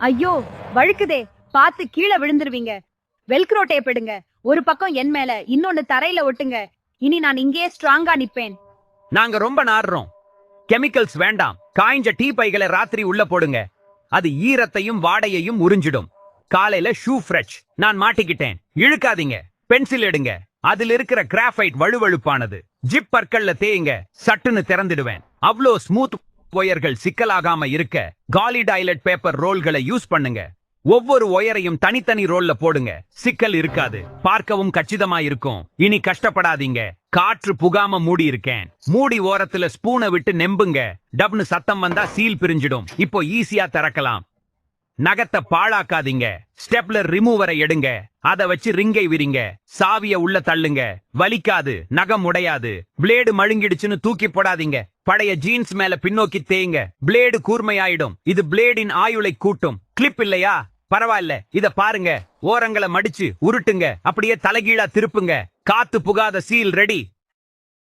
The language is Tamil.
ஐயோ, வழுக்குதே. பாத்து கீழே விழுந்துருவீங்க. வெல்க்ரோ டேப் எடுங்க. ஒரு பக்கம் என் மேல, இன்னொன்னு தரையில ஒட்டுங்க. இனி நான் இங்கேயே ஸ்ட்ராங்கா நிப்பேன். நாங்க ரொம்ப நாடுறோம். கெமிக்கல்ஸ் வேண்டாம். காய்ஞ்ச டீ பைகளை ராத்திரி உள்ள போடுங்க. அது ஈரத்தையும் வாடையையும் உறிஞ்சிடும். காலையில ஷூ ஃப்ரெஷ். நான் மாட்டிக்கிட்டேன். இழுக்காதீங்க. பென்சில் எடுங்க. அதில் இருக்கிற கிராஃபைட் வழுவழுப்பானது. ஜிப் பற்கள்ல தேயுங்க. சட்டுன்னு திறந்துடுவேன். அவ்ளோ ஸ்மூத். ஒயர்கள் சிக்கலாகாம இருக்க காலி டாய்லெட் பேப்பர் ரோல்களை யூஸ் பண்ணுங்க. ஒவ்வொரு ஒயரையும் தனித்தனி ரோல்ல போடுங்க. சிக்கல் இருக்காது. பார்க்கவும் கச்சிதமா இருக்கும். இனி கஷ்டப்படாதீங்க. காற்று புகாம மூடி இருக்கேன். மூடி ஓரத்துல ஸ்பூனை விட்டு நெம்புங்க. டப்னு சத்தம் வந்தா சீல் பிரிஞ்சிடும். இப்போ ஈஸியா திறக்கலாம். நகத்தை பாழாக்காதீங்க. ஸ்டெப்லர் ரிமூவரை எடுங்க. அத வச்சு ரிங்கை விரிங்க. சாவிய உள்ள தள்ளுங்க. வலிக்காது. நகம் உடையாது. பிளேடு மழுங்கிடுச்சுன்னு தூக்கி போடாதீங்க. பழைய ஜீன்ஸ் மேல பின்னோக்கி தேயுங்க. பிளேடு கூர்மையாயிடும். இது பிளேடின் ஆயுளை கூட்டும். கிளிப் இல்லையா? பரவாயில்ல. இத பாருங்க. ஓரங்களை மடிச்சு உருட்டுங்க. அப்படியே தலைகீழா திருப்புங்க. காத்து புகாத சீல் ரெடி.